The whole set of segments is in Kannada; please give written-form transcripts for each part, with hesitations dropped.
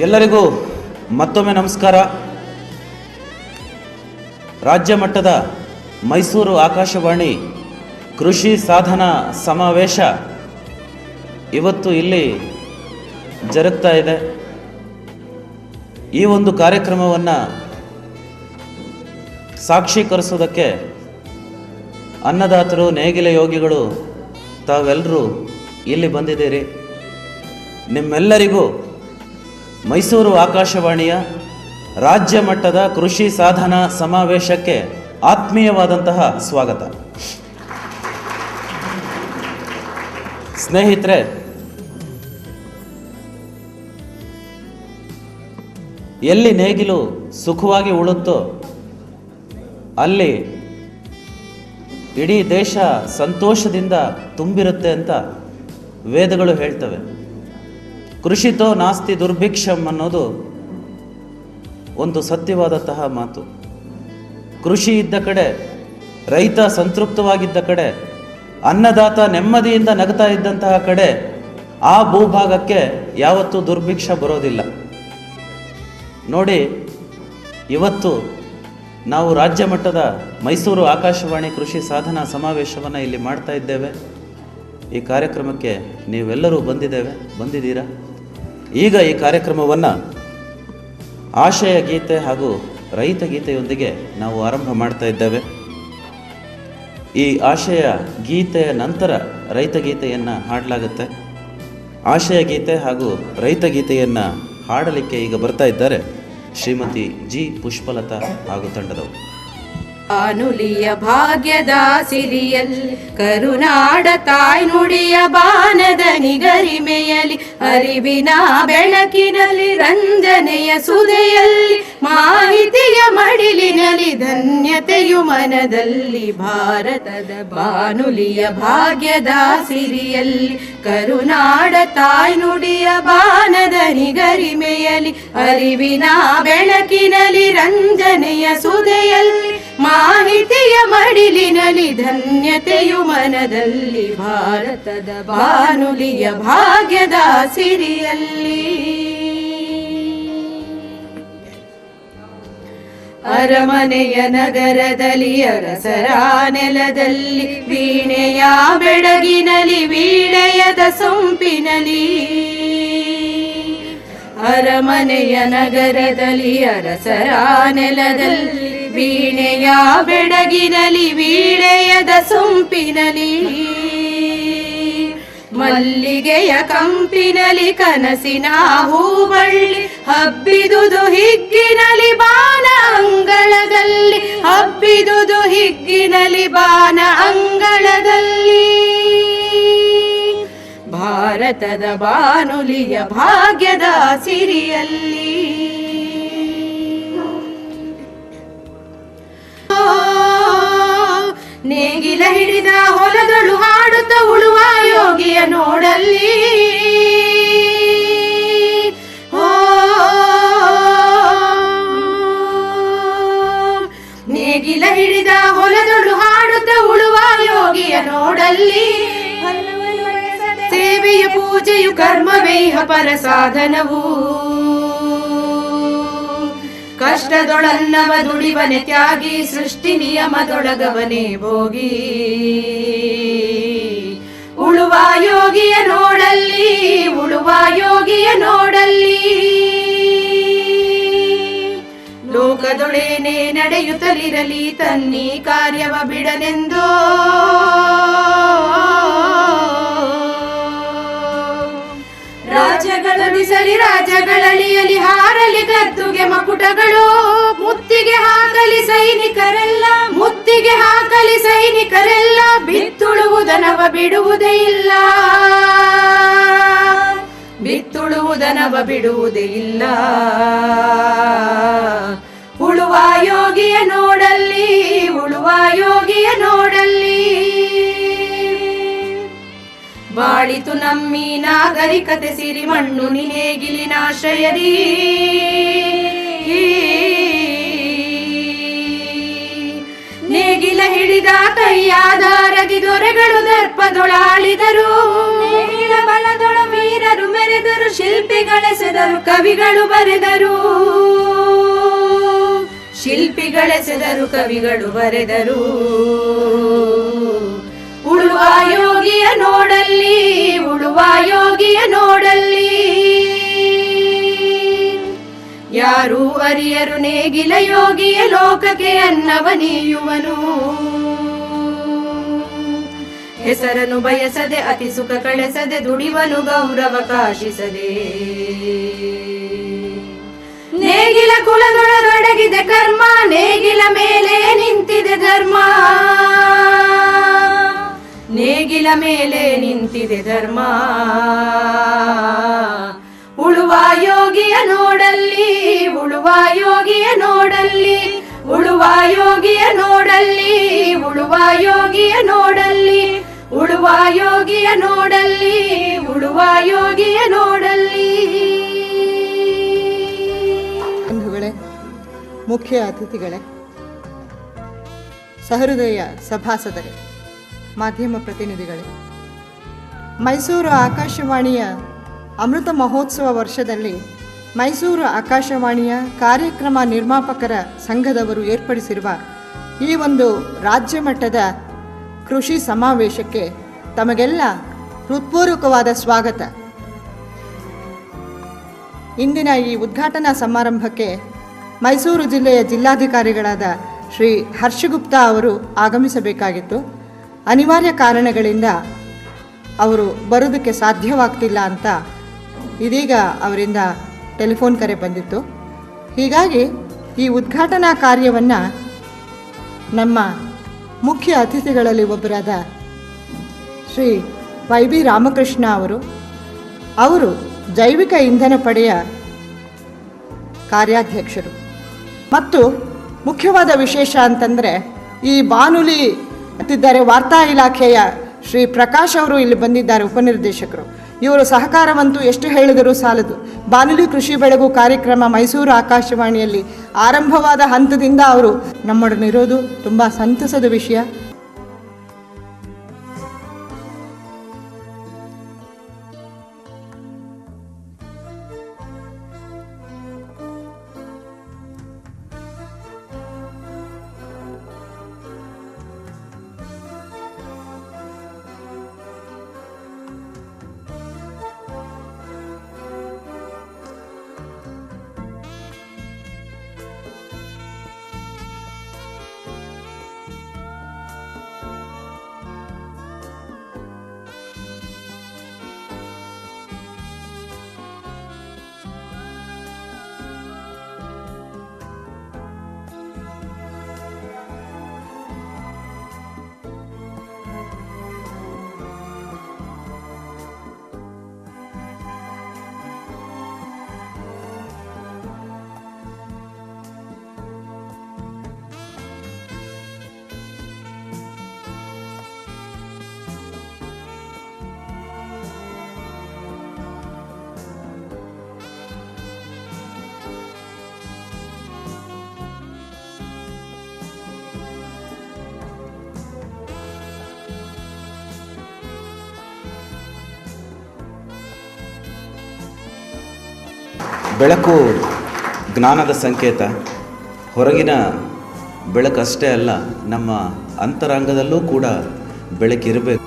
ಎಲ್ಲರಿಗೂ ಮತ್ತೊಮ್ಮೆ ನಮಸ್ಕಾರ. ರಾಜ್ಯ ಮಟ್ಟದ ಮೈಸೂರು ಆಕಾಶವಾಣಿ ಕೃಷಿ ಸಾಧನಾ ಸಮಾವೇಶ ಇವತ್ತು ಇಲ್ಲಿ ಜರುಗ್ತಾ ಇದೆ. ಈ ಒಂದು ಕಾರ್ಯಕ್ರಮವನ್ನು ಸಾಕ್ಷೀಕರಿಸೋದಕ್ಕೆ ಅನ್ನದಾತರು, ನೇಗಿಲ ಯೋಗಿಗಳು ತಾವೆಲ್ಲರೂ ಇಲ್ಲಿ ಬಂದಿದ್ದೀರಿ. ನಿಮ್ಮೆಲ್ಲರಿಗೂ ಮೈಸೂರು ಆಕಾಶವಾಣಿಯ ರಾಜ್ಯ ಮಟ್ಟದ ಕೃಷಿ ಸಾಧನಾ ಸಮಾವೇಶಕ್ಕೆ ಆತ್ಮೀಯವಾದಂತಹ ಸ್ವಾಗತ. ಸ್ನೇಹಿತರೆ, ಎಲ್ಲಿ ನೇಗಿಲು ಸುಖವಾಗಿ ಉಳುತ್ತೋ ಅಲ್ಲಿ ಇಡೀ ದೇಶ ಸಂತೋಷದಿಂದ ತುಂಬಿರುತ್ತೆ ಅಂತ ವೇದಗಳು ಹೇಳ್ತವೆ. ಕೃಷಿತೋ ನಾಸ್ತಿ ದುರ್ಭಿಕ್ಷಂ ಅನ್ನೋದು ಒಂದು ಸತ್ಯವಾದಂತಹ ಮಾತು. ಕೃಷಿ ಇದ್ದ ಕಡೆ, ರೈತ ಸಂತೃಪ್ತವಾಗಿದ್ದ ಕಡೆ, ಅನ್ನದಾತ ನೆಮ್ಮದಿಯಿಂದ ನಗ್ತಾ ಇದ್ದಂತಹ ಕಡೆ ಆ ಭೂಭಾಗಕ್ಕೆ ಯಾವತ್ತೂ ದುರ್ಭಿಕ್ಷ ಬರೋದಿಲ್ಲ. ನೋಡಿ, ಇವತ್ತು ನಾವು ರಾಜ್ಯ ಮಟ್ಟದ ಮೈಸೂರು ಆಕಾಶವಾಣಿ ಕೃಷಿ ಸಾಧನಾ ಸಮಾವೇಶವನ್ನು ಇಲ್ಲಿ ಮಾಡ್ತಾ ಇದ್ದೇವೆ. ಈ ಕಾರ್ಯಕ್ರಮಕ್ಕೆ ನೀವೆಲ್ಲರೂ ಬಂದಿದ್ದೀರಾ. ಈಗ ಈ ಕಾರ್ಯಕ್ರಮವನ್ನು ಆಶಯ ಗೀತೆ ಹಾಗೂ ರೈತ ಗೀತೆಯೊಂದಿಗೆ ನಾವು ಆರಂಭ ಮಾಡ್ತಾ ಇದ್ದೇವೆ. ಈ ಆಶಯ ಗೀತೆಯ ನಂತರ ರೈತ ಗೀತೆಯನ್ನು ಹಾಡಲಾಗುತ್ತೆ. ಆಶಯ ಗೀತೆ ಹಾಗೂ ರೈತ ಗೀತೆಯನ್ನು ಹಾಡಲಿಕ್ಕೆ ಈಗ ಬರ್ತಾ ಇದ್ದಾರೆ ಶ್ರೀಮತಿ ಜಿ ಪುಷ್ಪಲತಾ ಹಾಗೂ ತಂಡದವರು. ಬಾನುಲಿಯ ಭಾಗ್ಯದ ಸಿರಿಯಲ್ಲಿ ಕರುನಾಡ ತಾಯ್ನುಡಿಯ ಬಾನದ ನಿಗರಿಮೆಯಲಿ ಅರಿವಿನ ಬೆಳಕಿನಲ್ಲಿ ರಂಜನೆಯ ಸುದೆಯಲ್ಲಿ ಮಾಹಿತಿಯ ಮಡಿಲಿನಲ್ಲಿ ಧನ್ಯತೆಯು ಮನದಲ್ಲಿ ಭಾರತದ ಬಾನುಲಿಯ ಭಾಗ್ಯದ ಸಿರಿಯಲ್ಲಿ ಕರುನಾಡ ತಾಯ್ನುಡಿಯ ಬಾನದ ನಿಗರಿಮೆಯಲಿ ಅರಿವಿನ ಬೆಳಕಿನಲ್ಲಿ ರಂಜನೆಯ ಸುದೆಯಲ್ಲಿ ಮಾಹಿತಿಯ ಮಡಿಲಿನಲ್ಲಿ ಧನ್ಯತೆಯು ಮನದಲ್ಲಿ ಭಾರತದ ಬಾನುಲಿಯ ಭಾಗ್ಯದ ಸಿರಿಯಲ್ಲಿ. ಅರಮನೆಯ ನಗರದಲ್ಲಿ ಅರಸರ ನೆಲದಲ್ಲಿ ವೀಣೆಯ ಬೆಳಗಿನಲ್ಲಿ ವೀಳೆಯದ ಸೊಂಪಿನಲಿ. ಅರಮನೆಯ ನಗರದಲ್ಲಿ ಅರಸರ ನೆಲದಲ್ಲಿ ವೀಣೆಯ ಬೆಳಗಿನಲ್ಲಿ ವೀಳೆಯದ ಸೊಂಪಿನಲಿ. ಮಲ್ಲಿಗೆಯ ಕಂಪಿನಲಿ ಕನಸಿನ ಹೂಬಳ್ಳಿ ಹಬ್ಬಿದುದು ಹಿಗ್ಗಿನಲಿ ಬಾನ ಅಂಗಳದಲ್ಲಿ. ಹಬ್ಬಿದುದು ಹಿಗ್ಗಿನಲಿ ಬಾನ ಅಂಗಳದಲ್ಲಿ. ಭಾರತದ ಬಾನುಲಿಯ ಭಾಗ್ಯದ ಸಿರಿಯಲ್ಲಿ ನೇಗಿಲ ಹಿಡಿದ ಹೊಲದಳು ಹಾಡುತ್ತ ಉಳುವ ಯೋಗಿಯ ನೋಡಲ್ಲಿ. ನೇಗಿಲ ಹಿಡಿದ ಹೊಲದಳು ಹಾಡುತ್ತ ಉಳುವ ಯೋಗಿಯ ನೋಡಲ್ಲಿ. ಸೇವೆಯ ಪೂಜೆಯು ಕರ್ಮವೇಹ ಪರ ಸಾಧನವು. ಕಷ್ಟದೊಳನ್ನವ ದುಡಿವನೆ ತ್ಯಾಗಿ ಸೃಷ್ಟಿ ನಿಯಮದೊಳಗವನೇ ಭೋಗಿ. ಉಳುವ ಯೋಗಿಯ ನೋಡಲ್ಲಿ, ಉಳುವ ಯೋಗಿಯ ನೋಡಲ್ಲಿ. ಲೋಕದೊಳೇನೆ ನಡೆಯುತ್ತಲಿರಲಿ ತನ್ನಿ ಕಾರ್ಯವ ಬಿಡನೆಂದೋ. ರಾಜ್ಯಗಳಡಿಸಲಿ ರಾಜ್ಯಗಳಳಿಯಲಿ ಹಾರಲಿ ಗದ್ದುಗೆ ಮಕುಟಗಳು. ಮುತ್ತಿಗೆ ಹಾಕಲಿ ಸೈನಿಕರೆಲ್ಲ, ಮುತ್ತಿಗೆ ಹಾಕಲಿ ಸೈನಿಕರೆಲ್ಲ. ಬಿತ್ತುಳುವುದನವ ಬಿಡುವುದೇ ಇಲ್ಲ, ಬಿತ್ತುಳುವುದನವ ಬಿಡುವುದೇ ಇಲ್ಲ. ಉಳುವ ಯೋಗಿಯ ನೋಡಲ್ಲಿ, ಉಳುವ ಯೋಗಿಯ ನೋಡಲ್ಲಿ. ಬಾಳಿತು ನಮ್ಮಿ ನಾಗರಿಕತೆ ಸಿರಿ ಮಣ್ಣು ನೇಗಿಲಿನಾಶ್ರಯದಿ. ನೇಗಿಲ ಹಿಡಿದ ಕೈಯಾಧಾರದಿ ದೊರೆಗಳು ದರ್ಪದೊಳಾಳಿದರು. ನೇಗಿಲ ಬಲದೊಳ ವೀರ ಮೆರೆದರು ಮೆರೆದರು ಶಿಲ್ಪಿಗಳೆಸೆದರು ಕವಿಗಳು ಬರೆದರು, ಶಿಲ್ಪಿಗಳೆಸೆದರು ಕವಿಗಳು ಬರೆದರು. ಉಳುವ ಯೋಗಿಯ ನೋಡಲ್ಲಿ, ಉಳುವ ಯೋಗಿಯ ನೋಡಲ್ಲಿ, ಯಾರು ಅರಿಯರು ನೇಗಿಲ ಯೋಗಿಯ ಲೋಕಕ್ಕೆ ಅನ್ನವ ನೀಯುವನು. ಹೆಸರನ್ನು ಬಯಸದೆ ಅತಿ ಸುಖ ಕಳೆಸದೆ ದುಡಿವನು ಗೌರವ ಕಾಶಿಸದೆ. ನೇಗಿಲ ಕುಲದೊಳಗಡಗಿದೆ ಕರ್ಮ, ನೇಗಿಲ ಮೇಲೆ ನಿಂತಿದೆ ಧರ್ಮ, ನೇಗಿಲ ಮೇಲೆ ನಿಂತಿದೆ ಧರ್ಮ. ಉಳುವ ಯೋಗಿಯ ನೋಡಲ್ಲಿ, ಉಳುವ ಯೋಗಿಯ ನೋಡಲ್ಲಿ, ಉಳುವ ಯೋಗಿಯ ನೋಡಲ್ಲಿ, ಉಳುವ ಯೋಗಿಯ ನೋಡಲ್ಲಿ, ಉಳುವ ಯೋಗಿಯ ನೋಡಲ್ಲಿ, ಉಳುವ ಯೋಗಿಯ ನೋಡಲ್ಲಿ. ಬಂಧುಗಳೇ, ಮುಖ್ಯ ಅತಿಥಿಗಳೇ, ಸಹೃದಯ ಸಭಾಸದರೇ, ಮಾಧ್ಯಮ ಪ್ರತಿನಿಧಿಗಳೇ, ಮೈಸೂರು ಆಕಾಶವಾಣಿಯ ಅಮೃತ ಮಹೋತ್ಸವ ವರ್ಷದಲ್ಲಿ ಮೈಸೂರು ಆಕಾಶವಾಣಿಯ ಕಾರ್ಯಕ್ರಮ ನಿರ್ಮಾಪಕರ ಸಂಘದವರು ಏರ್ಪಡಿಸಿರುವ ಈ ಒಂದು ರಾಜ್ಯ ಮಟ್ಟದ ಕೃಷಿ ಸಮಾವೇಶಕ್ಕೆ ತಮಗೆಲ್ಲ ಹೃತ್ಪೂರ್ವಕವಾದ ಸ್ವಾಗತ. ಇಂದಿನ ಈ ಉದ್ಘಾಟನಾ ಸಮಾರಂಭಕ್ಕೆ ಮೈಸೂರು ಜಿಲ್ಲೆಯ ಜಿಲ್ಲಾಧಿಕಾರಿಗಳಾದ ಶ್ರೀ ಹರ್ಷಗುಪ್ತಾ ಅವರು ಆಗಮಿಸಬೇಕಾಗಿತ್ತು. ಅನಿವಾರ್ಯ ಕಾರಣಗಳಿಂದ ಅವರು ಬರೋದಕ್ಕೆ ಸಾಧ್ಯವಾಗ್ತಿಲ್ಲ ಅಂತ ಇದೀಗ ಅವರಿಂದ ಟೆಲಿಫೋನ್ ಕರೆ ಬಂದಿತ್ತು. ಹೀಗಾಗಿ ಈ ಉದ್ಘಾಟನಾ ಕಾರ್ಯವನ್ನು ನಮ್ಮ ಮುಖ್ಯ ಅತಿಥಿಗಳಲ್ಲಿ ಒಬ್ಬರಾದ ಶ್ರೀ ವೈ.ಬಿ. ರಾಮಕೃಷ್ಣ ಅವರು ಜೈವಿಕ ಇಂಧನ ಪಡೆಯ ಕಾರ್ಯಾಧ್ಯಕ್ಷರು. ಮತ್ತು ಮುಖ್ಯವಾದ ವಿಶೇಷ ಅಂತಂದರೆ ಈ ಬಾನುಲಿ ಅಂತಿದ್ದಾರೆ ವಾರ್ತಾ ಇಲಾಖೆಯ ಶ್ರೀ ಪ್ರಕಾಶ್ ಅವರು ಇಲ್ಲಿ ಬಂದಿದ್ದಾರೆ, ಉಪನಿರ್ದೇಶಕರು. ಇವರು ಸಹಕಾರವಂತೂ ಎಷ್ಟು ಹೇಳಿದರೂ ಸಾಲದು. ಬಾನುಲಿ ಕೃಷಿ ಬೆಳಗು ಕಾರ್ಯಕ್ರಮ ಮೈಸೂರು ಆಕಾಶವಾಣಿಯಲ್ಲಿ ಆರಂಭವಾದ ಹಂತದಿಂದ ಅವರು ನಮ್ಮೊಡನಿರೋದು ತುಂಬ ಸಂತಸದ ವಿಷಯ. ಬೆಳಕು ಜ್ಞಾನದ ಸಂಕೇತ. ಹೊರಗಿನ ಬೆಳಕಷ್ಟೇ ಅಲ್ಲ, ನಮ್ಮ ಅಂತರಂಗದಲ್ಲೂ ಕೂಡ ಬೆಳಕಿರಬೇಕು.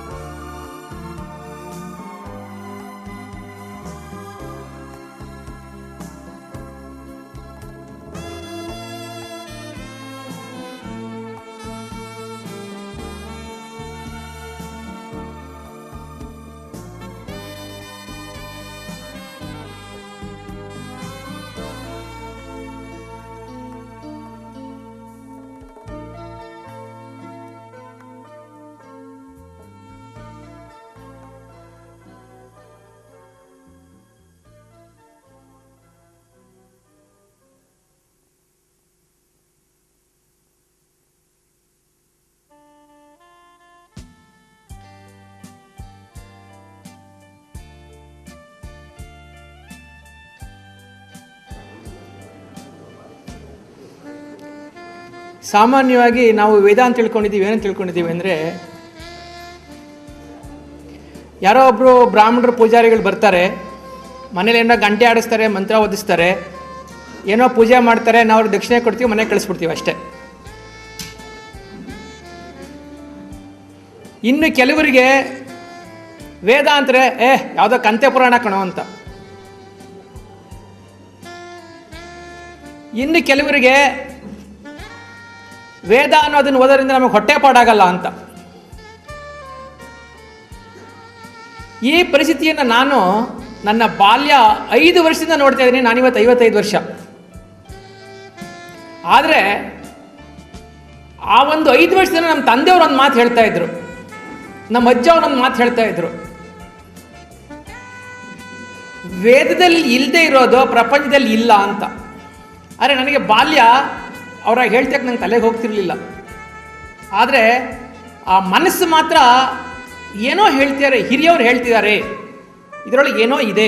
ಸಾಮಾನ್ಯವಾಗಿ ನಾವು ವೇದಾಂತ ತಿಳ್ಕೊಂಡಿದ್ದೀವಿ. ಏನಂತ ತಿಳ್ಕೊಂಡಿದ್ದೀವಿ ಅಂದರೆ, ಯಾರೋ ಒಬ್ಬರು ಬ್ರಾಹ್ಮಣರು ಪೂಜಾರಿಗಳು ಬರ್ತಾರೆ, ಮನೇಲಿ ಏನೋ ಗಂಟೆ ಆಡಿಸ್ತಾರೆ, ಮಂತ್ರ ಓದಿಸ್ತಾರೆ, ಏನೋ ಪೂಜೆ ಮಾಡ್ತಾರೆ, ನಾವು ಅವ್ರಿಗೆ ದಕ್ಷಿಣೆ ಕೊಡ್ತೀವಿ, ಮನೆಗೆ ಕಳಿಸ್ಬಿಡ್ತೀವಿ ಅಷ್ಟೇ. ಇನ್ನು ಕೆಲವರಿಗೆ ವೇದ ಅಂದರೆ ಯಾವುದೋ ಕಂತೆ ಪುರಾಣ ಕಣೋ ಅಂತ. ಇನ್ನು ಕೆಲವರಿಗೆ ವೇದ ಅನ್ನೋದನ್ನು ಓದೋದ್ರಿಂದ ನಮಗೆ ಹೊಟ್ಟೆ ಪಾಡಾಗಲ್ಲ ಅಂತ. ಈ ಪರಿಸ್ಥಿತಿಯನ್ನು ನಾನು ನನ್ನ ಬಾಲ್ಯ 5 ವರ್ಷದಿಂದ ನೋಡ್ತಾ ಇದ್ದೀನಿ. ನಾನಿವತ್ತು 55 ವರ್ಷ. ಆದರೆ ಆ ಒಂದು 5 ವರ್ಷದಿಂದ ನಮ್ಮ ತಂದೆಯವರು ಒಂದು ಮಾತು ಹೇಳ್ತಾ ಇದ್ರು, ನಮ್ಮ ಅಜ್ಜ ಅವರೊಂದು ಮಾತು ಹೇಳ್ತಾ ಇದ್ರು, ವೇದದಲ್ಲಿ ಇಲ್ಲದೆ ಇರೋದು ಪ್ರಪಂಚದಲ್ಲಿ ಇಲ್ಲ ಅಂತ. ಆದರೆ ನನಗೆ ಬಾಲ್ಯ ಅವರಾಗ ಹೇಳ್ತಕ್ಕೆ ನಂಗೆ ತಲೆಗೆ ಹೋಗ್ತಿರ್ಲಿಲ್ಲ. ಆದರೆ ಆ ಮನಸ್ಸು ಮಾತ್ರ ಏನೋ ಹೇಳ್ತಿದ್ದಾರೆ, ಹಿರಿಯವರು ಹೇಳ್ತಿದ್ದಾರೆ, ಇದರೊಳಗೆ ಏನೋ ಇದೆ.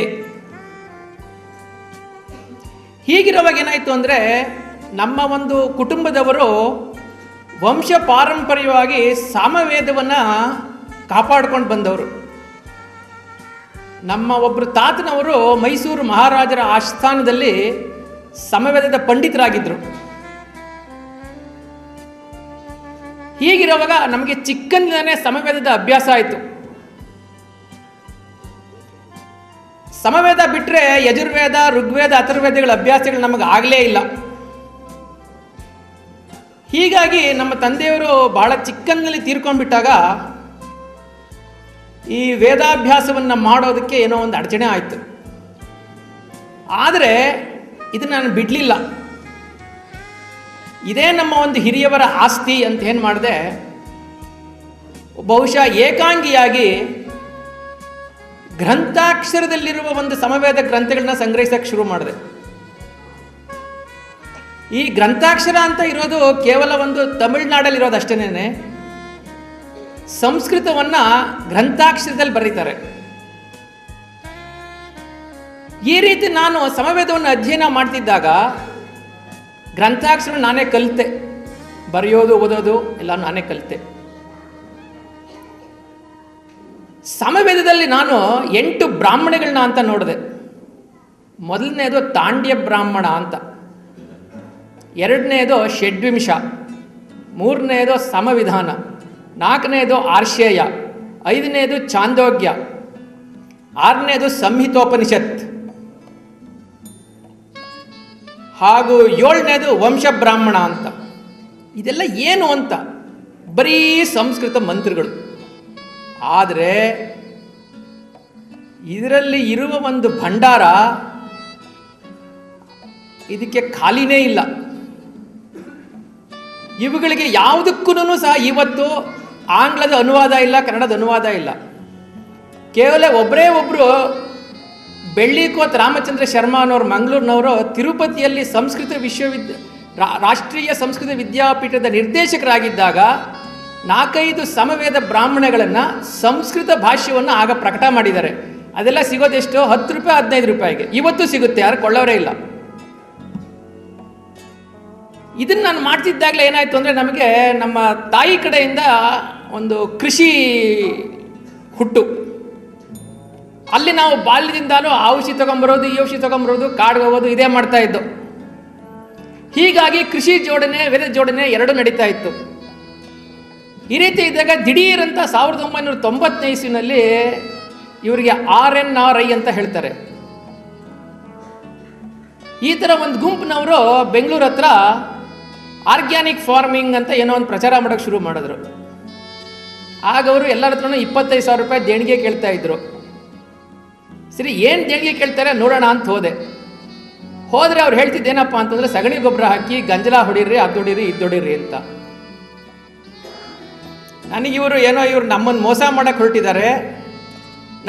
ಹೀಗಿರುವಾಗ ಏನಾಯಿತು ಅಂದರೆ, ನಮ್ಮ ಒಂದು ಕುಟುಂಬದವರು ವಂಶ ಪಾರಂಪರ್ಯವಾಗಿ ಸಾಮವೇದವನ್ನು ಕಾಪಾಡ್ಕೊಂಡು ಬಂದವರು. ನಮ್ಮ ಒಬ್ಬರು ತಾತನವರು ಮೈಸೂರು ಮಹಾರಾಜರ ಆಸ್ಥಾನದಲ್ಲಿ ಸಮವೇದದ ಪಂಡಿತರಾಗಿದ್ದರು. ಹೀಗಿರುವಾಗ ನಮಗೆ ಚಿಕ್ಕಂದಿನೇ ಸಮವೇದದ ಅಭ್ಯಾಸ ಆಯಿತು. ಸಮವೇದ ಬಿಟ್ಟರೆ ಯಜುರ್ವೇದ, ಋಗ್ವೇದ, ಅಥರ್ವೇದಗಳ ಅಭ್ಯಾಸಗಳು ನಮಗೆ ಆಗಲೇ ಇಲ್ಲ. ಹೀಗಾಗಿ ನಮ್ಮ ತಂದೆಯವರು ಬಹಳ ಚಿಕ್ಕಂದಿನಲ್ಲಿ ತೀರ್ಕೊಂಡ್ಬಿಟ್ಟಾಗ ಈ ವೇದಾಭ್ಯಾಸವನ್ನು ಮಾಡೋದಕ್ಕೆ ಏನೋ ಒಂದು ಅಡಚಣೆ ಆಯಿತು. ಆದರೆ ಇದನ್ನು ನಾನು ಬಿಡಲಿಲ್ಲ. ಇದೇ ನಮ್ಮ ಒಂದು ಹಿರಿಯವರ ಆಸ್ತಿ ಅಂತ ಏನು ಮಾಡಿದೆ, ಬಹುಶಃ ಏಕಾಂಗಿಯಾಗಿ ಗ್ರಂಥಾಕ್ಷರದಲ್ಲಿರುವ ಒಂದು ಸಮವೇದ ಗ್ರಂಥಗಳನ್ನ ಸಂಗ್ರಹಿಸಕ್ಕೆ ಶುರು ಮಾಡಿದೆ. ಈ ಗ್ರಂಥಾಕ್ಷರ ಅಂತ ಇರೋದು ಕೇವಲ ಒಂದು ತಮಿಳುನಾಡಲ್ಲಿರೋದು ಅಷ್ಟೇನೆ. ಸಂಸ್ಕೃತವನ್ನು ಗ್ರಂಥಾಕ್ಷರದಲ್ಲಿ ಬರೀತಾರೆ. ಈ ರೀತಿ ನಾನು ಸಮವೇದವನ್ನು ಅಧ್ಯಯನ ಮಾಡ್ತಿದ್ದಾಗ ಗ್ರಂಥಾಕ್ಷರ ನಾನೇ ಕಲಿತೆ, ಬರೆಯೋದು ಓದೋದು ಎಲ್ಲ ನಾನೇ ಕಲಿತೆ. ಸಮವೇದದಲ್ಲಿ ನಾನು 8 ಬ್ರಾಹ್ಮಣಗಳನ್ನ ಅಂತ ನೋಡಿದೆ. ಮೊದಲನೇದು ತಾಂಡ್ಯ ಬ್ರಾಹ್ಮಣ ಅಂತ, ಎರಡನೇದು ಷಡ್ವಿಂಶ, ಮೂರನೇದು ಸಮವಿಧಾನ, ನಾಲ್ಕನೇದು ಆರ್ಷೇಯ, 5ನೇದು ಚಾಂದೋಗ್ಯ, 6ನೇದು ಸಂಹಿತೋಪನಿಷತ್, ಹಾಗೂ 7ನೇದು ವಂಶಬ್ರಾಹ್ಮಣ ಅಂತ. ಇದೆಲ್ಲ ಏನು ಅಂತ ಬರೀ ಸಂಸ್ಕೃತ ಮಂತ್ರಗಳು. ಆದರೆ ಇದರಲ್ಲಿ ಇರುವ ಒಂದು ಭಂಡಾರ ಇದಕ್ಕೆ ಖಾಲಿನೇ ಇಲ್ಲ. ಇವುಗಳಿಗೆ ಯಾವುದಕ್ಕೂ ಸಹ ಇವತ್ತು ಆಂಗ್ಲದ ಅನುವಾದ ಇಲ್ಲ, ಕನ್ನಡದ ಅನುವಾದ ಇಲ್ಲ. ಕೇವಲ ಒಬ್ಬರೇ ಒಬ್ಬರು ಬೆಳ್ಳಿಕೋತ್ ರಾಮಚಂದ್ರ ಶರ್ಮಾ ಅನ್ನೋರು ಮಂಗಳೂರಿನವರು ತಿರುಪತಿಯಲ್ಲಿ ಸಂಸ್ಕೃತ ರಾಷ್ಟ್ರೀಯ ಸಂಸ್ಕೃತ ವಿದ್ಯಾಪೀಠದ ನಿರ್ದೇಶಕರಾಗಿದ್ದಾಗ 4-5 ಸಮವೇದ ಬ್ರಾಹ್ಮಣಗಳನ್ನು ಸಂಸ್ಕೃತ ಭಾಷ್ಯವನ್ನು ಆಗ ಪ್ರಕಟ ಮಾಡಿದ್ದಾರೆ. ಅದೆಲ್ಲ ಸಿಗೋದೆಷ್ಟು? 10 ರೂಪಾಯಿ 15 ರೂಪಾಯಿಗೆ. ಇವತ್ತು ಸಿಗುತ್ತೆ, ಯಾರು ಕೊಳ್ಳೋರೇ ಇಲ್ಲ. ಇದನ್ನು ನಾನು ಮಾಡ್ತಿದ್ದಾಗಲೇ ಏನಾಯಿತು ಅಂದರೆ, ನಮಗೆ ನಮ್ಮ ತಾಯಿ ಕಡೆಯಿಂದ ಒಂದು ಕೃಷಿ ಹುಟ್ಟು. ಅಲ್ಲಿ ನಾವು ಬಾಲ್ಯದಿಂದಲೂ ಆ ಔಷಧಿ ತೊಗೊಂಬರೋದು, ಈ ಔಷಧಿ ತೊಗೊಂಬರೋದು, ಕಾಡಿಗೆ ಹೋಗೋದು, ಇದೇ ಮಾಡ್ತಾ ಇದ್ದು. ಹೀಗಾಗಿ ಕೃಷಿ ಜೋಡಣೆ, ವೇದ ಜೋಡಣೆ ಎರಡೂ ನಡೀತಾ ಇತ್ತು. ಈ ರೀತಿ ಇದ್ದಾಗ ದಿಢೀರಂತ 1990 ಇಸ್ವಿನಲ್ಲಿ ಇವರಿಗೆ RNRI ಅಂತ ಹೇಳ್ತಾರೆ. ಈ ಥರ ಒಂದು ಗುಂಪಿನವರು ಬೆಂಗಳೂರು ಹತ್ರ ಆರ್ಗ್ಯಾನಿಕ್ ಫಾರ್ಮಿಂಗ್ ಅಂತ ಏನೋ ಒಂದು ಪ್ರಚಾರ ಮಾಡೋಕ್ಕೆ ಶುರು ಮಾಡಿದ್ರು. ಆಗ ಅವರು ಎಲ್ಲರ ಹತ್ರನೂ 25,000 ರೂಪಾಯಿ ದೇಣಿಗೆ ಕೇಳ್ತಾ ಇದ್ರು. ಸರಿ, ಏನು ದೇಣಿಗೆ ಕೇಳ್ತಾರೆ ನೋಡೋಣ ಅಂತ ಹೋದರೆ ಅವ್ರು ಹೇಳ್ತಿದ್ದೇನಪ್ಪ ಅಂತಂದರೆ, ಸಗಣಿ ಗೊಬ್ಬರ ಹಾಕಿ ಗಂಜಲ ಹೊಡೀರಿ, ಅದು ಹೊಡೀರಿ, ಇದು ಹೊಡೀರಿ ಅಂತ. ನನಗಿವರು ಏನೋ ಇವರು ನಮ್ಮನ್ನು ಮೋಸ ಮಾಡೋಕ್ಕೆ ಹೊರಟಿದ್ದಾರೆ,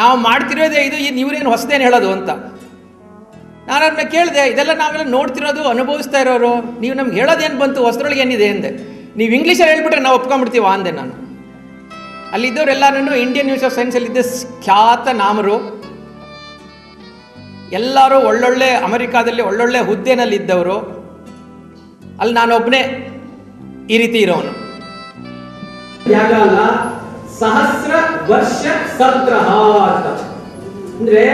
ನಾವು ಮಾಡ್ತಿರೋದೇ ಇದು, ಇವರೇನು ಹೊಸದೇನು ಹೇಳೋದು ಅಂತ. ನಾನು ಅವ್ರನ್ನ ಕೇಳಿದೆ, ಇದೆಲ್ಲ ನಾವೆಲ್ಲ ನೋಡ್ತಿರೋದು, ಅನುಭವಿಸ್ತಾ ಇರೋರು, ನೀವು ನಮ್ಗೆ ಹೇಳೋದೇನು ಬಂತು, ಹೊಸದ್ರೊಳಗೆ ಏನಿದೆ ಅಂದೆ. ನೀವು ಇಂಗ್ಲೀಷಲ್ಲಿ ಹೇಳ್ಬಿಟ್ರೆ ನಾವು ಒಪ್ಕೊಂಡ್ಬಿಡ್ತೀವ ಅಂದೆ ನಾನು. ಅಲ್ಲಿದ್ದವರೆಲ್ಲರೂ ಇಂಡಿಯನ್ ನ್ಯೂಸ್ ಆಫ್ ಸೈನ್ಸಲ್ಲಿದ್ದ ಖ್ಯಾತ ನಾಮರು, ಎಲ್ಲರೂ ಒಳ್ಳೊಳ್ಳೆ ಅಮೆರಿಕಾದಲ್ಲಿ ಒಳ್ಳೊಳ್ಳೆ ಹುದ್ದೆನಲ್ಲಿದ್ದವರು. ಅಲ್ಲಿ ನಾನೊಬ್ಬನೇ ಈ ರೀತಿ ಇರೋನು. ಸಹಸ್ರ ವರ್ಷ ಸಂಗ್ರಹ ಅಂತ ಅಂದ್ರೆ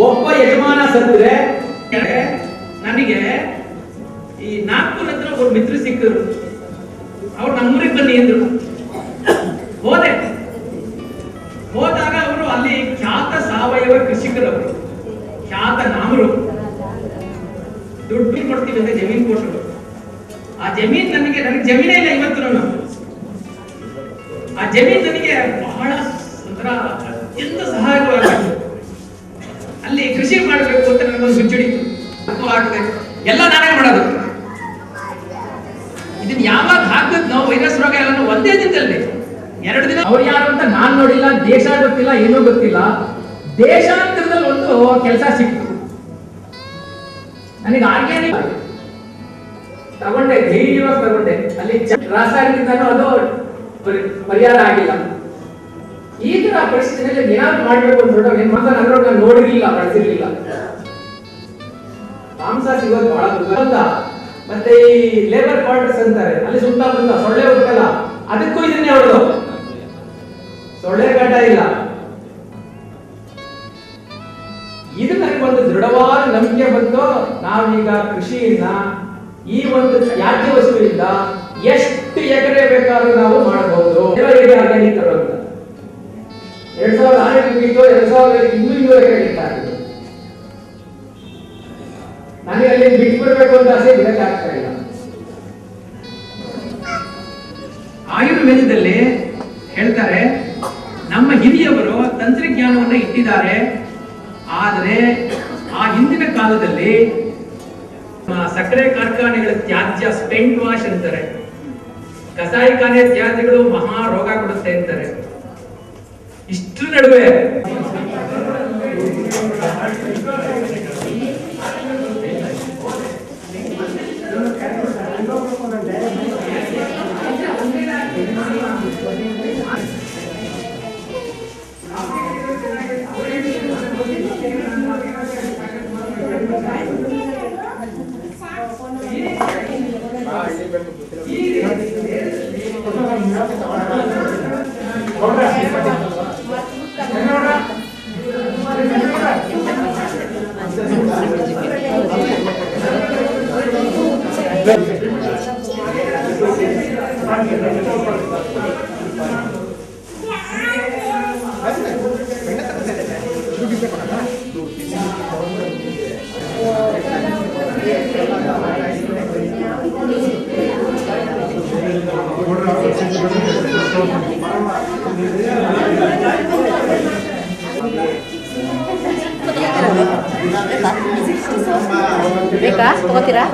ಒಬ್ಬ ಯಜಮಾನ ಸತ್ತರೆ ನನಗೆ ಈ ನಾಗ್ಪುರ ಹತ್ರ ಒಬ್ಬರು ಮಿತ್ರ ಸಿಕ್ಕರು. ಅವ್ರು ನಮ್ಮೂರಿಗೆ ಬನ್ನಿ ಅಂದ್ರು. ಹೋದಾಗ ಅವರು ಅಲ್ಲಿ ಖ್ಯಾತ ಸಾವಯವ ಕೃಷಿಕರವರು, ಖ್ಯಾತ ನಾಮರು. ದುಡ್ಡು ಕೊಡ್ತೀವಿ ಅಂತ ಜಮೀನು ಕೊಟ್ಟರು. ಆ ಜಮೀನ್ ನನಗೆ ಜಮೀನೇ ಇಲ್ಲ ಇವತ್ತು. ನಾನು ಆ ಜಮೀನ್ ನನಗೆ ಬಹಳ ಒಂಥರ ಅತ್ಯಂತ ಸಹಾಯಕವಾಗಿದೆ. ಅಲ್ಲಿ ಕೃಷಿ ಮಾಡಬೇಕು ಅಂತ ನನಗೊಂದು ಹುಚ್ಚಿಡಿತು. ಎಲ್ಲ ನಾನೇ ಮಾಡೋದು. ಇದನ್ನ ಯಾವಾಗ ಹಾಕಿದ್ನೋ ವೈರಸ್ ರೋಗ ಎಲ್ಲ ಒಂದೇ ದಿನದಲ್ಲಿ 2 ದಿನ. ಅವ್ರು ಯಾರು ಅಂತ ನಾನ್ ನೋಡಿಲ್ಲ, ದೇಶ ಗೊತ್ತಿಲ್ಲ, ಏನೂ ಗೊತ್ತಿಲ್ಲ. ದೇಶಾಂತರದಲ್ಲಿ ಒಂದು ಕೆಲಸ ಸಿಕ್ತು ನನಗೆ. ಆರ್ಗ್ಯಾನಿಕ್ ತಗೊಂಡೆ, ಧೈರ್ಯವಾಗಿ ತಗೊಂಡೆ. ಅಲ್ಲಿ ರಾಸಾಯನಿಕನೂ ಅದು ಪರಿಹಾರ ಆಗಿಲ್ಲ. ಈ ತರ ಪರಿಸ್ಥಿತಿಯಲ್ಲಿ ಏನಾದ್ರು ಮಾಡ್ಬೇಕು ಅಂತ ಹೊರಟಾಗ ಏನ್ ಮಾತ್ರ ನಾನು ನೋಡಿರ್ಲಿಲ್ಲ, ಬಳಸಿರ್ಲಿಲ್ಲ. ಮಾಂಸ ಸಿಗೋದು ಬಹಳ ದುರ್ಗಂಧ. ಮತ್ತೆ ಈ ಲೇಬರ್ ಕ್ವಾರ್ಟರ್ಸ್ ಅಂತಾರೆ, ಅಲ್ಲಿ ಸುತ್ತಮುತ್ತ ಸೊಳ್ಳೆ ಹುಟ್ಟಲ್ಲ, ಅದಕ್ಕೂ ಇದನ್ನೇ ಹೊಡೆದು. ಸೊಳ್ಳೆ ಗಡ್ಡ ಇಲ್ಲ. ಇದು ನನಗೊಂದು ದೃಢವಾದ ನಂಬಿಕೆ ಬಂತು. ನಾವೀಗ ಕೃಷಿಯಿಂದ ಈ ಒಂದು ತ್ಯಾಜ್ಯ ವಸ್ತುವಿಂದ ಎಷ್ಟು ಎಕರೆ ಬೇಕಾದ್ರೂ ನಾವು ಮಾಡಬಹುದು. ಆರ್ಗ್ಯಾನಿಕ್ ಅಂತ 2006 ಮುಗಿತು, 2000 ಇನ್ನೂ ಎಕರೆ ಇಟ್ಟಾಗಿದೆ. ನನಗೆ ಅಲ್ಲಿ ಬಿಟ್ಬಿಡ್ಬೇಕು ಅಂತ ಆಸೆ, ಬಿಡಕ್ಕೆ ಆಗ್ತಾ ಇಲ್ಲ. ಆಯುರ್ವೇದದಲ್ಲಿ ಹೇಳ್ತಾರೆ, ನಮ್ಮ ಹಿರಿಯವರು ತಂತ್ರಜ್ಞಾನವನ್ನು ಇಟ್ಟಿದ್ದಾರೆ. ಆದರೆ ಆ ಹಿಂದಿನ ಕಾಲದಲ್ಲಿ ಸಕ್ಕರೆ ಕಾರ್ಖಾನೆಗಳ ತ್ಯಾಜ್ಯ, ಸ್ಪೆಂಟ್ ವಾಶ್ ಅಂತಾರೆ, ಕಸಾಯಿಖಾನೆ ತ್ಯಾಜ್ಯಗಳು ಮಹಾ ರೋಗ ಕೊಡುತ್ತೆ ಅಂತಾರೆ. ಇಷ್ಟರ ನಡುವೆ ಬೇಕಾ ತಗೋತೀರಾ?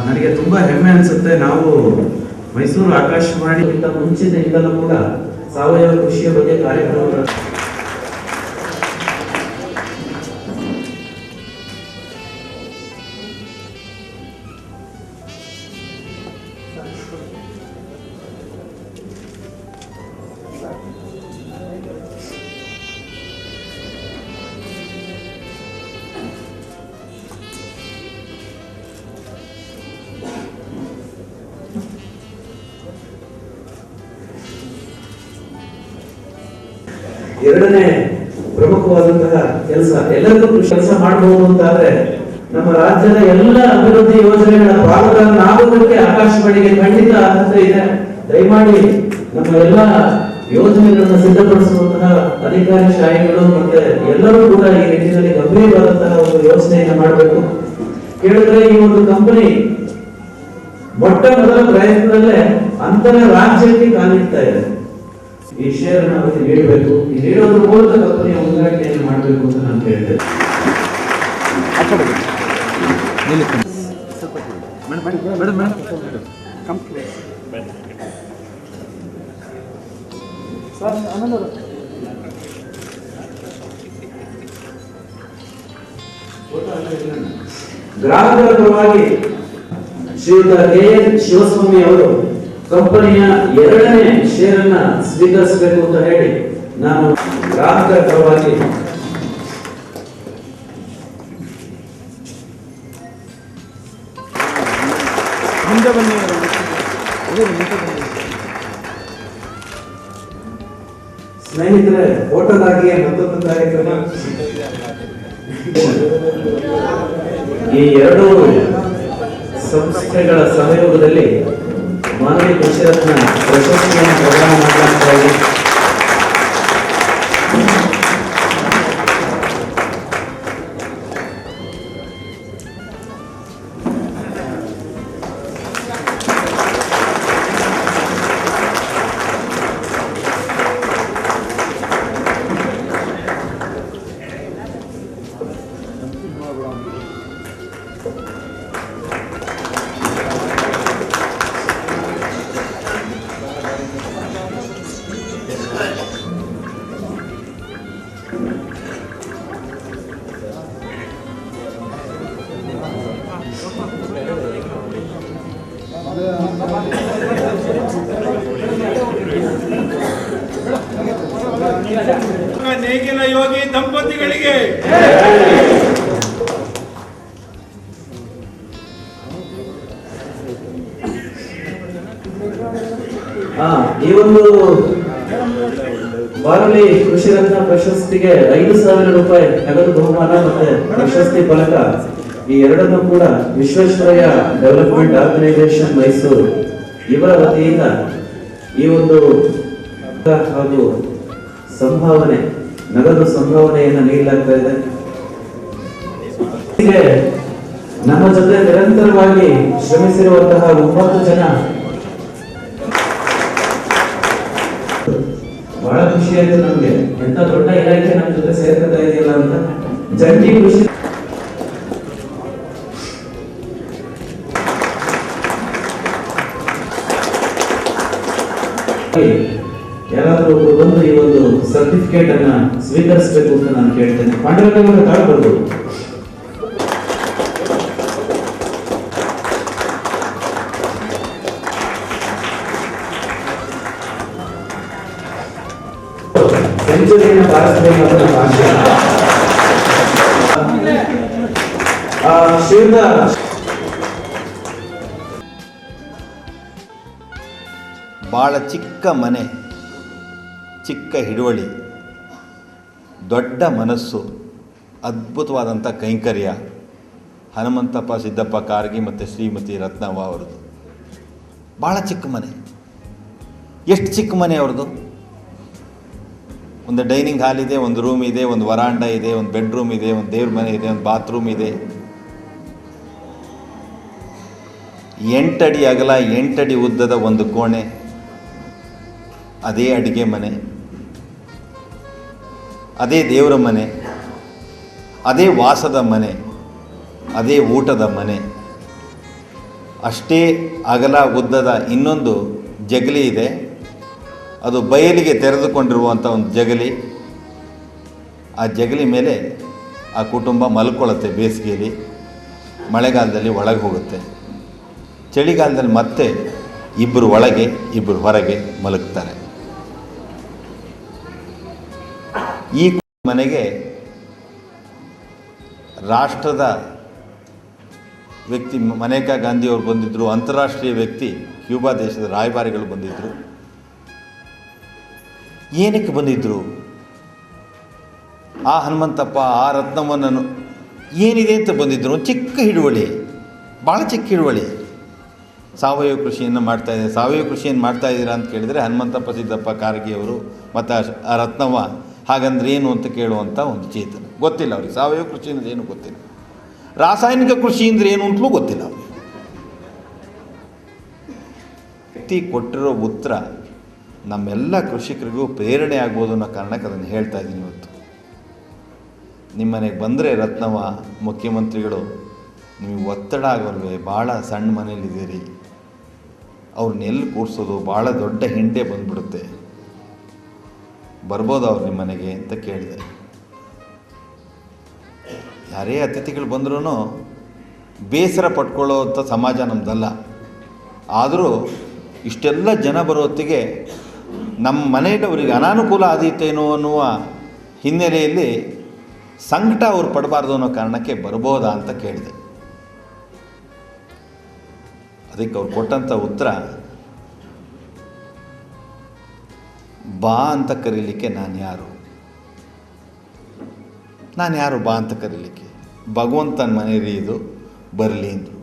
ನನಗೆ ತುಂಬ ಹೆಮ್ಮೆ ಅನಿಸುತ್ತೆ. ನಾವು ಮೈಸೂರು ಆಕಾಶವಾಣಿಗಿಂತ ಮುಂಚಿನಿಂದಲೂ ಕೂಡ ಸಾವಯವ ಕೃಷಿಯ ಬಗ್ಗೆ ಕಾರ್ಯಕ್ರಮ ಎರಡನೇ ಪ್ರಮುಖವಾದಂತಹ ಕೆಲಸ. ಎಲ್ಲರಿಗೂ ಕೃಷಿ ಕೆಲಸ ಮಾಡಬಹುದು ಅಂತಾದ್ರೆ ನಮ್ಮ ರಾಜ್ಯದ ಎಲ್ಲ ಅಭಿವೃದ್ಧಿ ಯೋಜನೆಗಳ ಪಾಲುದಾರನಾಗುವುದಕ್ಕೆ ಆಕಾಶವಾಣಿಗೆ ಖಂಡಿತ ಅರ್ಹತೆ ಇದೆ. ದಯಮಾಡಿ ನಮ್ಮ ಎಲ್ಲ ಯೋಜನೆಗಳನ್ನು ಸಿದ್ಧಪಡಿಸುವಂತಹ ಅಧಿಕಾರಿಶಾಹಿಗಳು ಮತ್ತೆ ಎಲ್ಲರೂ ಕೂಡ ಈ ನಿಟ್ಟಿನಲ್ಲಿ ಗಂಭೀರವಾದಂತಹ ಒಂದು ಯೋಚನೆಯನ್ನು ಮಾಡಬೇಕು. ಹೇಳಿದ್ರೆ ಈ ಒಂದು ಕಂಪನಿ ಮೊಟ್ಟ ಮೊದಲ ಪ್ರಯತ್ನದಲ್ಲೇ ಅಂತರ ರಾಜ್ಯಕ್ಕೆ ಕಾಲಿಡ್ತಾ ಇದೆ. ಈ ಶೇರ್ ಅವರಿಗೆ ನೀಡಬೇಕು. ಈ ನೀಡೋದ್ರ ಮೂಲಕ ಕಂಪನಿಯ ಉದ್ಘಾಟನೆಯನ್ನು ಮಾಡಬೇಕು ಅಂತ ನಾನು ಕೇಳ್ತೇನೆ. ಗ್ರಾಹಕರ ಪರವಾಗಿ ಶ್ರೀಯುತ ಕೆ.ಎನ್. ಶಿವಸ್ವಾಮಿ ಅವರು ಕಂಪನಿಯ 2ನೇ ಶೇರ್ ಅನ್ನ ಸ್ವೀಕರಿಸಬೇಕು ಅಂತ ಹೇಳಿ ನಾನು ಗ್ರಾಹಕರ ಪರವಾಗಿ ಸ್ನೇಹಿತರೆ, ಫೋಟೋದಾಗಿಯೇ ಮತ್ತೊಂದು ಕಾರ್ಯಕ್ರಮ. ಈ 2 ಸಂಸ್ಥೆಗಳ ಸಹಯೋಗದಲ್ಲಿ ಮಾನವೀಯ ಕೃಷಿ ರತ್ನ ಪ್ರಶಸ್ತಿಯನ್ನು ಪ್ರದಾನ ಮಾಡಲಾಗ್ತಾ ಇದೆ. ನೇಗಿಲ ಯೋಗಿ ದಂಪತಿಗಳಿಗೆ ಈ ಒಂದು ಬಾನುಲಿ ಕೃಷಿ ರತ್ನ ಪ್ರಶಸ್ತಿಗೆ 5,000 ರೂಪಾಯಿ ನಗದು ಬಹುಮಾನ ಮತ್ತೆ ಪ್ರಶಸ್ತಿ ಫಲಕ, ಈ 2ನ್ನು ಕೂಡ ವಿಶ್ವೇಶ್ವರಯ್ಯ ಡೆವಲಪ್ಮೆಂಟ್ ಆರ್ಗನೈಸೇಷನ್ ಮೈಸೂರು ಇವರ ವತಿಯಿಂದ ಈ ಒಂದು ಹಾಗೂ ಸಂಭಾವನೆ, ನಗದು ಸಂಭಾವನೆಯನ್ನು ನೀಡಲಾಗ್ತಾ ಇದೆ. ನಮ್ಮ ಜೊತೆ ನಿರಂತರವಾಗಿ ಶ್ರಮಿಸಿರುವಂತಹ 9 ಜನ, ಬಹಳ ಖುಷಿ ಆಯ್ತು ನಮ್ಗೆ. ಎಂತ ದೊಡ್ಡ ಇಲಾಖೆ ನಮ್ಮ ಜೊತೆ ಸೇರ್ಕೊತಾ ಇದೆಯಲ್ಲ ಅಂತ. ಜಂಟಿ ಕೃಷಿ ಯಾರಾದ್ರೂ ಬಂದು ಈ ಒಂದು ಸರ್ಟಿಫಿಕೇಟ್ ಅನ್ನ ಸ್ವೀಕರಿಸಬೇಕು ಅಂತ ನಾನು ಕೇಳ್ತೇನೆ. ಪಾಂಡವರಿಗೆ ತಾಳ್ಬಾರ್ದು. ಸೆಂಚುರಿಯನ್ನು ಬಾರಿಸಬೇಕು ಅಂತ ನಮ್ಮ ಆಶಯ. ಭಾಳ ಚಿಕ್ಕ ಮನೆ, ಚಿಕ್ಕ ಹಿಡುವಳಿ, ದೊಡ್ಡ ಮನಸ್ಸು, ಅದ್ಭುತವಾದಂಥ ಕೈಂಕರ್ಯ ಹನುಮಂತಪ್ಪ ಸಿದ್ದಪ್ಪ ಕಾರ್ಗಿ ಮತ್ತು ಶ್ರೀಮತಿ ರತ್ನವ್ವ ಅವ್ರದ್ದು. ಭಾಳ ಚಿಕ್ಕ ಮನೆ. ಎಷ್ಟು ಚಿಕ್ಕ ಮನೆ ಅವ್ರದ್ದು? ಒಂದು ಡೈನಿಂಗ್ ಹಾಲ್ ಇದೆ, ಒಂದು ರೂಮ್ ಇದೆ, ಒಂದು ವರಾಂಡ ಇದೆ, ಒಂದು ಬೆಡ್ರೂಮ್ ಇದೆ, ಒಂದು ದೇವ್ರ ಮನೆ ಇದೆ, ಒಂದು ಬಾತ್ರೂಮ್ ಇದೆ. 8 ಅಡಿ ಅಗಲ, 8 ಅಡಿ ಉದ್ದದ ಒಂದು ಕೋಣೆ, ಅದೇ ಅಡುಗೆ ಮನೆ, ಅದೇ ದೇವರ ಮನೆ, ಅದೇ ವಾಸದ ಮನೆ, ಅದೇ ಊಟದ ಮನೆ. ಅಷ್ಟೇ ಅಗಲ ಉದ್ದದ ಇನ್ನೊಂದು ಜಗಲಿ ಇದೆ. ಅದು ಬಯಲಿಗೆ ತೆರೆದುಕೊಂಡಿರುವಂಥ ಒಂದು ಜಗಲಿ. ಆ ಜಗಲಿ ಮೇಲೆ ಆ ಕುಟುಂಬ ಮಲ್ಕೊಳ್ಳುತ್ತೆ. ಬೇಸಿಗೆಯಲ್ಲಿ, ಮಳೆಗಾಲದಲ್ಲಿ ಒಳಗೆ ಹೋಗುತ್ತೆ. ಚಳಿಗಾಲದಲ್ಲಿ ಮತ್ತೆ ಇಬ್ಬರು ಒಳಗೆ, ಇಬ್ಬರು ಹೊರಗೆ ಮಲಗ್ತಾರೆ. ಈ ಮನೆಗೆ ರಾಷ್ಟ್ರದ ವ್ಯಕ್ತಿ ಮನೇಕಾ ಗಾಂಧಿಯವರು ಬಂದಿದ್ದರು. ಅಂತಾರಾಷ್ಟ್ರೀಯ ವ್ಯಕ್ತಿ ಕ್ಯೂಬಾ ದೇಶದ ರಾಯಭಾರಿಗಳು ಬಂದಿದ್ದರು. ಏನಕ್ಕೆ ಬಂದಿದ್ದರು? ಆ ಹನುಮಂತಪ್ಪ, ಆ ರತ್ನಮ್ಮನನ್ನು ಏನಿದೆ ಅಂತ ಬಂದಿದ್ದರು. ಚಿಕ್ಕ ಹಿಡುವಳಿ, ಭಾಳ ಚಿಕ್ಕ ಹಿಡುವಳಿ. ಸಾವಯವ ಕೃಷಿಯನ್ನು ಮಾಡ್ತಾಯಿದ್ದಾರೆ. ಸಾವಯವ ಕೃಷಿಯನ್ನು ಮಾಡ್ತಾಯಿದ್ದೀರಾ ಅಂತ ಕೇಳಿದರೆ ಹನುಮಂತಪ್ಪ ಸಿದ್ದಪ್ಪ ಕಾರ್ಗಿಯವರು ಮತ್ತು ಆ ರತ್ನವ್ವ ಹಾಗಂದ್ರೆ ಏನು ಅಂತ ಕೇಳುವಂಥ ಒಂದು ಚೇತನ. ಗೊತ್ತಿಲ್ಲ ಅವ್ರಿಗೆ ಸಾವಯವ ಕೃಷಿ ಅಂದರೆ ಏನು ಗೊತ್ತಿಲ್ಲ. ರಾಸಾಯನಿಕ ಕೃಷಿ ಅಂದರೆ ಏನು ಅಂತಲೂ ಗೊತ್ತಿಲ್ಲ ಅವ್ರಿಗೆ. ವ್ಯಕ್ತಿ ಕೊಟ್ಟಿರೋ ಉತ್ತರ ನಮ್ಮೆಲ್ಲ ಕೃಷಿಕರಿಗೂ ಪ್ರೇರಣೆ ಆಗ್ಬೋದು ಅನ್ನೋ ಕಾರಣಕ್ಕೆ ಅದನ್ನು ಹೇಳ್ತಾ ಇದ್ದೀನಿ ಇವತ್ತು. ನಿಮ್ಮ ಮನೆಗೆ ಬಂದರೆ ರತ್ನವ್ವ ಮುಖ್ಯಮಂತ್ರಿಗಳು ನಿಮಗೆ ಒತ್ತಡ ಆಗೋಲ್ವೇ, ಭಾಳ ಸಣ್ಣ ಮನೇಲಿದ್ದೀರಿ, ಅವ್ರನ್ನ ಎಲ್ಲಿ ಕೂರಿಸೋದು, ಭಾಳ ದೊಡ್ಡ ಹಿಂಡೆ ಬಂದ್ಬಿಡುತ್ತೆ, ಬರ್ಬೋದು ಅವ್ರು ನಿಮ್ಮ ಮನೆಗೆ ಅಂತ ಕೇಳಿದೆ. ಯಾರೇ ಅತಿಥಿಗಳು ಬಂದ್ರೂ ಬೇಸರ ಪಟ್ಕೊಳ್ಳೋವಂಥ ಸಮಾಜ ನಮ್ಮದಲ್ಲ. ಆದರೂ ಇಷ್ಟೆಲ್ಲ ಜನ ಬರೋ ಹೊತ್ತಿಗೆ ನಮ್ಮ ಮನೆಯಲ್ಲಿ ಅವರಿಗೆ ಅನಾನುಕೂಲ ಆದೀತೇನೋ ಅನ್ನುವ ಹಿನ್ನೆಲೆಯಲ್ಲಿ ಸಂಕಟ ಅವ್ರು ಪಡಬಾರ್ದು ಅನ್ನೋ ಕಾರಣಕ್ಕೆ ಬರ್ಬೋದಾ ಅಂತ ಕೇಳಿದೆ. ಅದಕ್ಕೆ ಅವ್ರು ಕೊಟ್ಟಂಥ ಉತ್ತರ, ಬಾ ಅಂತ ಕರೀಲಿಕ್ಕೆ ನಾನು ಯಾರು ಬಾ ಅಂತ ಕರೀಲಿಕ್ಕೆ? ಭಗವಂತನ ಮನೆ ರೀ ಇದು, ಬರಲಿ ಅಂದರು.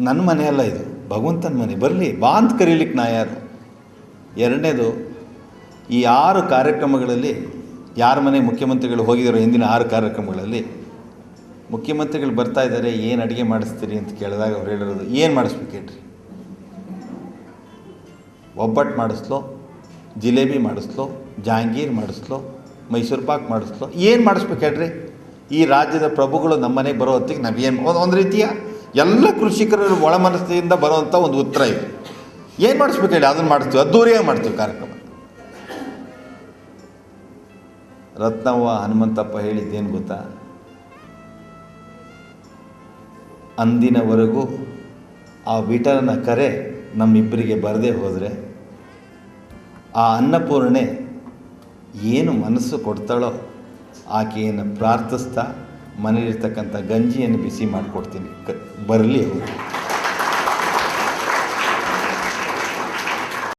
ನನ್ನ ಮನೆ ಅಲ್ಲ ಇದು, ಭಗವಂತನ ಮನೆ, ಬರಲಿ ಬಾ ಅಂತ ಕರೀಲಿಕ್ಕೆ ನಾ ಯಾರು? ಎರಡನೇದು, ಈ 6 ಕಾರ್ಯಕ್ರಮಗಳಲ್ಲಿ ಯಾರ ಮನೆ ಮುಖ್ಯಮಂತ್ರಿಗಳು ಹೋಗಿದ್ದಾರೋ ಹಿಂದಿನ 6 ಕಾರ್ಯಕ್ರಮಗಳಲ್ಲಿ ಮುಖ್ಯಮಂತ್ರಿಗಳು ಬರ್ತಾ ಇದ್ದಾರೆ, ಏನು ಅಡುಗೆ ಮಾಡಿಸ್ತೀರಿ ಅಂತ ಕೇಳಿದಾಗ ಅವ್ರು ಹೇಳಿರೋದು, ಏನು ಮಾಡಿಸ್ಬೇಕು ಹೇಳ್ರಿ? ಒಬ್ಬಟ್ಟು ಮಾಡಿಸ್ಲೋ, ಜಿಲೇಬಿ ಮಾಡಿಸ್ಲೋ, ಜಾಂಗೀರ್ ಮಾಡಿಸ್ಲೋ, ಮೈಸೂರು ಪಾಕ್ ಮಾಡಿಸ್ಲೋ, ಏನು ಮಾಡಿಸ್ಬೇಕು ಹೇಳ್ರಿ? ಈ ರಾಜ್ಯದ ಪ್ರಭುಗಳು ನಮ್ಮ ಮನೆಗೆ ಬರೋ ಹೊತ್ತಿಗೆ ನಾವೇನು ಒಂದು ರೀತಿಯ ಎಲ್ಲ ಕೃಷಿಕರ ಒಳ ಮನಸ್ಸಿನಿಂದ ಬರೋವಂಥ ಒಂದು ಉತ್ತರ ಇದೆ. ಏನು ಮಾಡಿಸ್ಬೇಕು ಹೇಳಿ? ಅದನ್ನು ಮಾಡಿಸ್ತೀವಿ, ಅದ್ದೂರಿಯಾಗಿ ಮಾಡ್ತೀವಿ ಕಾರ್ಯಕ್ರಮ. ರತ್ನವ್ವ ಹನುಮಂತಪ್ಪ ಹೇಳಿದ್ದೇನು ಗೊತ್ತಾ? ಅಂದಿನವರೆಗೂ ಆ ವಿಠಲನ ಕರೆ ನಮ್ಮಿಬ್ಬರಿಗೆ ಬರದೇ ಹೋದರೆ ಆ ಅನ್ನಪೂರ್ಣೆ ಏನು ಮನಸ್ಸು ಕೊಡ್ತಾಳೋ ಆಕೆಯನ್ನು ಪ್ರಾರ್ಥಿಸ್ತಾ ಮನೇಲಿರ್ತಕ್ಕಂಥ ಗಂಜಿಯನ್ನು ಬಿಸಿ ಮಾಡಿಕೊಡ್ತೀನಿ, ಬರಲಿ ಅವರು.